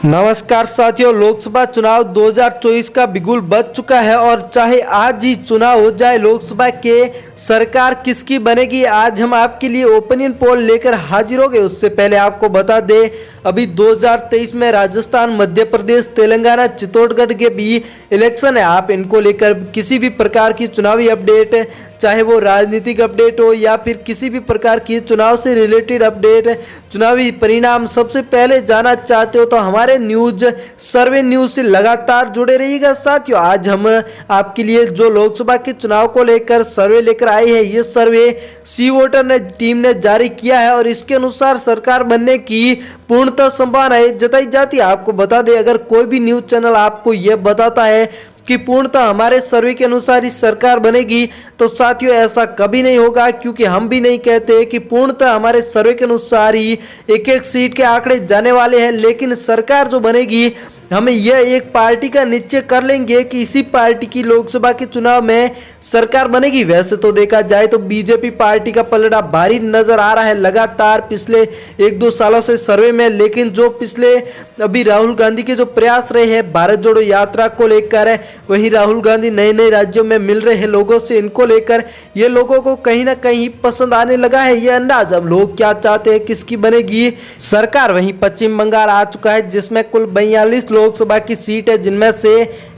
नमस्कार साथियों, लोकसभा चुनाव 2024 का बिगुल बज चुका है और चाहे आज ही चुनाव हो जाए लोकसभा के, सरकार किसकी बनेगी आज हम आपके लिए ओपिनियन पोल लेकर हाजिर हो गए। उससे पहले आपको बता दें, अभी 2023 में राजस्थान, मध्य प्रदेश, तेलंगाना, चित्तौड़गढ़ के भी इलेक्शन है। आप इनको लेकर किसी भी प्रकार की चुनावी अपडेट, चाहे वो राजनीतिक अपडेट हो या फिर किसी भी प्रकार की चुनाव से रिलेटेड अपडेट, चुनावी परिणाम सबसे पहले जानना चाहते हो तो हमारे न्यूज सर्वे न्यूज से लगातार जुड़े रहिएगा। साथियों, आज हम आपके लिए जो लोकसभा के चुनाव को लेकर सर्वे लेकर आए हैं, ये सर्वे सी वोटर ने टीम ने जारी किया है और इसके अनुसार सरकार बनने की पूर्णतः संभावनाएं जताई जाती है। आपको बता दें, अगर कोई भी न्यूज चैनल आपको यह बताता है कि पूर्णतः हमारे सर्वे के अनुसार ही सरकार बनेगी, तो साथियों ऐसा कभी नहीं होगा, क्योंकि हम भी नहीं कहते कि पूर्णतः हमारे सर्वे के अनुसार ही एक एक सीट के आंकड़े जाने वाले हैं। लेकिन सरकार जो बनेगी, हमें यह एक पार्टी का निश्चय कर लेंगे कि इसी पार्टी की लोकसभा के चुनाव में सरकार बनेगी। वैसे तो देखा जाए तो बीजेपी पार्टी का पलड़ा भारी नजर आ रहा है लगातार पिछले 1-2 सालों से सर्वे में। लेकिन जो पिछले अभी राहुल गांधी के जो प्रयास रहे हैं भारत जोड़ो यात्रा को लेकर, वहीं राहुल गांधी नए नए राज्यों में मिल रहे हैं लोगों से, इनको लेकर ये लोगों को कहीं ना कहीं पसंद आने लगा है। ये अंदाज अब लोग क्या चाहते हैं, किसकी बनेगी सरकार। वहीं पश्चिम बंगाल आ चुका है, जिसमें कुल 42 लोकसभा की सीट है, जिनमें से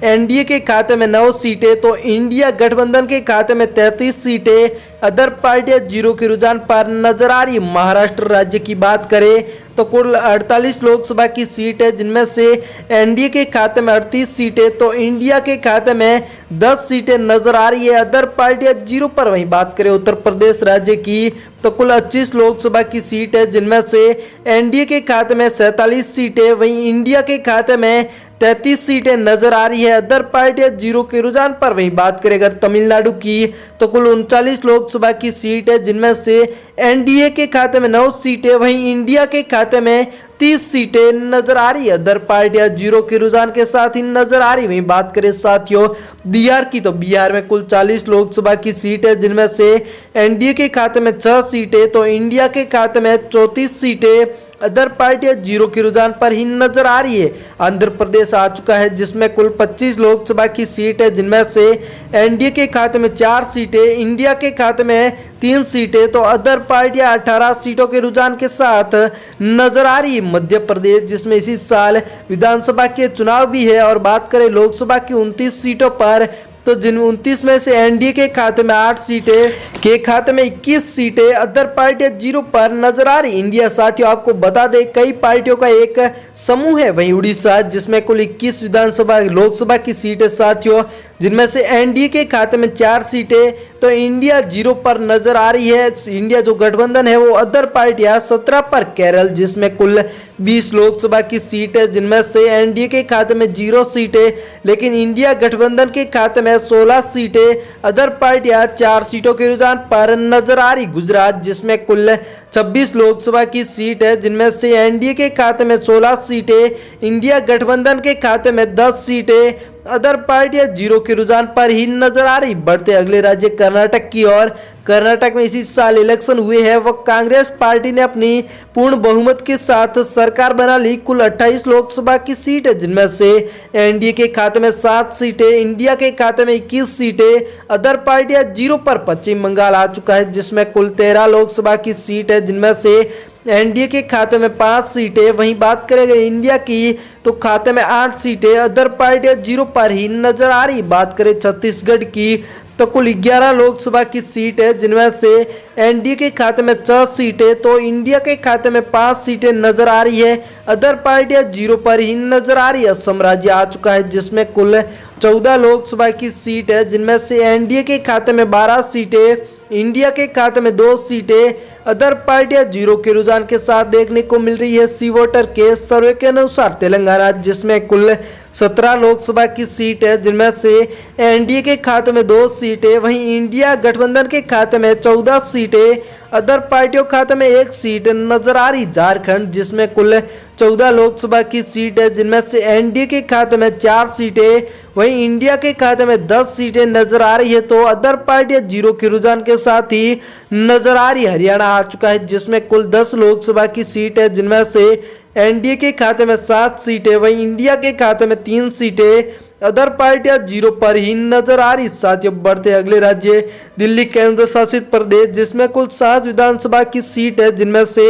एनडीए के खाते में 9 सीटें तो इंडिया गठबंधन के खाते में 33 सीटें अदर पार्टियां जीरो के रुझान पर नजर आ रही। महाराष्ट्र राज्य की बात करें तो कुल 48 लोकसभा की सीट है, जिनमें से एनडीए के खाते में 38 सीटें तो इंडिया के खाते में 10 सीटें नजर आ रही है, अदर पार्टियां जीरो पर। वहीं बात करें उत्तर प्रदेश राज्य की तो कुल 25 लोकसभा की सीट है, जिनमें से एनडीए के खाते में 47 सीटें, वहीं इंडिया के खाते में 33 सीटें नजर आ रही है, अदर पार्टियां जीरो के रुझान पर। वहीं बात करें अगर तमिलनाडु की तो कुल 39 लोकसभा की सीट है, जिनमें से एनडीए के खाते में 9 सीटें, वहीं इंडिया के खाते में 30 सीटें नजर आ रही है, अदर पार्टियां जीरो के रुझान के साथ ही नजर आ रही। वहीं बात करें साथियों बिहार की तो बिहार में कुल 40 लोकसभा की सीट है, जिनमें से एनडीए के खाते में 6 सीटें तो इंडिया के खाते में 34 सीटें, अदर पार्टियां जीरो के रुझान पर ही नजर आ रही है। आंध्र प्रदेश आ चुका है, जिसमें कुल 25 लोकसभा की सीट है, जिनमें से एनडीए के खाते में 4 सीटें, इंडिया के खाते में 3 सीटें तो अदर पार्टियां 18 सीटों के रुझान के साथ नजर आ रही है। मध्य प्रदेश, जिसमें इसी साल विधानसभा के चुनाव भी है, और बात करें लोकसभा की 29 सीटों पर तो जिन 29 में से एनडीए के खाते में 8 सीटें, के खाते में 21 सीटें, अदर पार्टियां जीरो पर नजर आ रही। इंडिया साथियों आपको बता दें कई पार्टियों का एक समूह है। वहीं उड़ीसा, जिसमें कुल 21 विधानसभा लोकसभा की सीटें साथियों, जिनमें से एनडीए के खाते में 4 सीटें तो इंडिया जीरो पर नजर आ रही है। इंडिया जो गठबंधन है वो अदर पार्टियां 17 पर। केरल, जिसमें कुल 20 लोकसभा की सीट है, जिनमें से एनडीए के खाते में 0 सीटें, लेकिन इंडिया गठबंधन के खाते में 16 सीटें, अदर पार्टियां 4 सीटों के रुझान पर नजर आ रही। गुजरात, जिसमें कुल 26 लोकसभा की सीट है, जिनमें से एनडीए के खाते में 16 सीटें, इंडिया गठबंधन के खाते में 10 सीटें, अदर पार्टियां जीरो के रुझान पर ही नजर आ रही। बढ़ते अगले राज्य कर्नाटक की ओर। कर्नाटक में इसी साल इलेक्शन हुए हैं, वह कांग्रेस पार्टी ने अपनी पूर्ण बहुमत के साथ सरकार बना ली। कुल 28 लोकसभा की सीट है, जिनमें से एनडीए के खाते में 7 सीटें, इंडिया के खाते में 21 सीटें, अदर पार्टियां जीरो पर। पश्चिम बंगाल आ चुका है, जिसमें कुल 13 लोकसभा की सीट है, जिनमें से एनडीए के खाते में 5 सीटें, वहीं बात करेंगे इंडिया की तो खाते में 8 सीटें, अदर पार्टियां जीरो पर ही नजर आ रही। बात करें छत्तीसगढ़ की तो कुल 11 लोकसभा की सीट है, जिनमें से एनडीए के खाते में 6 सीटें तो इंडिया के खाते में 5 सीटें नजर आ रही है, अदर पार्टियां जीरो पर ही नजर आ रही है। असम राज्य आ चुका है, जिसमें कुल 14 लोकसभा की सीट है, जिनमें से एनडीए के खाते में 12 सीटें, इंडिया के खाते में 2 सीटें, अदर पार्टियां जीरो के रुझान के साथ देखने को मिल रही है। सी वोटर के सर्वे के अनुसार तेलंगाना, जिसमें कुल 17 लोकसभा की सीट है, जिनमें से एनडीए के खाते में 2 सीटें, वहीं इंडिया गठबंधन के खाते में 14 सीटें, अदर पार्टियों खाते में 1 सीट नजर आ रही। झारखंड, जिसमें कुल 14 लोकसभा की सीट है, जिनमें से एनडीए के खाते में 4 सीटें, वहीं इंडिया के खाते में 10 सीटें नजर आ रही है, तो अदर पार्टियां जीरो के रुझान के साथ ही नजर आ रही। हरियाणा आ चुका है, जिसमें कुल 10 लोकसभा की सीट है, जिनमें से एनडीए के खाते में 7 सीटें, वहीं इंडिया के खाते में 3 सीटें, अदर पार्टियां 0 पर ही नजर आ रही। साथियों, बढ़ते अगले राज्य दिल्ली केंद्र शासित प्रदेश, जिसमें कुल 7 विधानसभा की सीट है, जिनमें से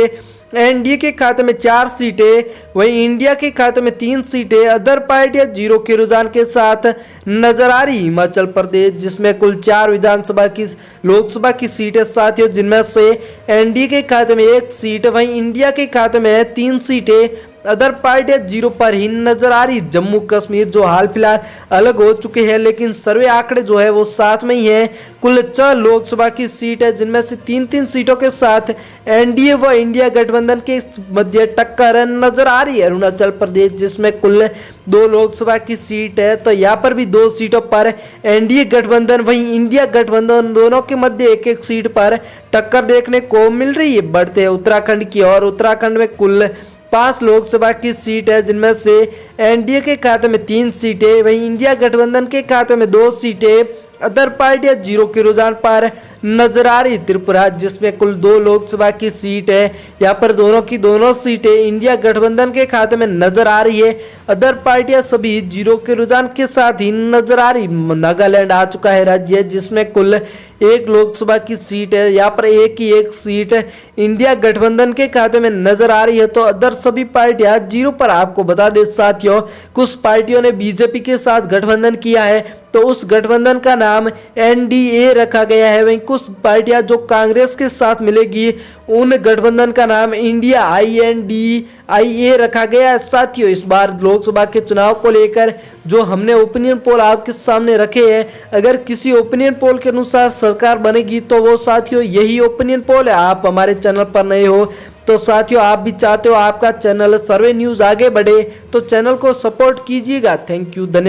एनडीए के खाते में 4 सीटें, वहीं इंडिया के खाते में 3 सीटें, अदर पार्टियां 0 के रुझान के साथ नजर आ रही। हिमाचल प्रदेश, जिसमें कुल 4 विधानसभा की लोकसभा की सीटें साथियों, जिनमें से एनडीए के खाते में 1 सीट, वहीं इंडिया के खाते में 3 सीटें, अदर पार्टियां 0 पर ही नजर आ रही। जम्मू कश्मीर जो हाल फिलहाल अलग हो चुके हैं, लेकिन सर्वे आंकड़े जो है वो साथ में ही है। कुल 6 लोकसभा की सीट है, जिनमें से 3-3 सीटों के साथ एनडीए व इंडिया गठबंधन के मध्य टक्कर नजर आ रही है। अरुणाचल प्रदेश, जिसमें कुल 2 लोकसभा की सीट है, तो यहाँ पर भी 2 सीटों पर एनडीए गठबंधन वहीं इंडिया गठबंधन दोनों के मध्य एक सीट पर टक्कर देखने को मिल रही है। बढ़ते हैं उत्तराखंड की ओर। उत्तराखंड में कुल 5 लोकसभा की सीट है, जिनमें से एनडीए के खाते में 3 सीटें, वहीं इंडिया गठबंधन के खाते में 2 सीटें, अदर पार्टियां 0 के रुझान पर नजर आ रही। त्रिपुरा, जिसमें कुल 2 लोकसभा की सीट है, यहाँ पर दोनों की दोनों सीटें इंडिया गठबंधन के खाते में नजर आ रही है, अदर पार्टियां सभी 0 के रुझान के साथ ही नजर आ रही। नागालैंड आ चुका है राज्य, जिसमें कुल 1 लोकसभा की सीट है, यहाँ पर एक सीट इंडिया गठबंधन के खाते में नजर आ रही है, तो अदर सभी पार्टियां 0 पर। आपको बता दें साथियों, कुछ पार्टियों ने बीजेपी के साथ गठबंधन किया है, तो उस गठबंधन का नाम एनडीए रखा गया है। वहीं कुछ पार्टियां जो कांग्रेस के साथ मिलेगी, उन गठबंधन का नाम इंडिया INDIA रखा गया है। साथियों, इस बार लोकसभा के चुनाव को लेकर जो हमने ओपिनियन पोल आपके सामने रखे हैं, अगर किसी ओपिनियन पोल के अनुसार सरकार बनेगी, तो वो साथियों यही ओपिनियन पोल है। आप हमारे चैनल पर नए हो तो साथियों, आप भी चाहते हो आपका चैनल सर्वे न्यूज़ आगे बढ़े, तो चैनल को सपोर्ट कीजिएगा। थैंक यू, धन्यवाद।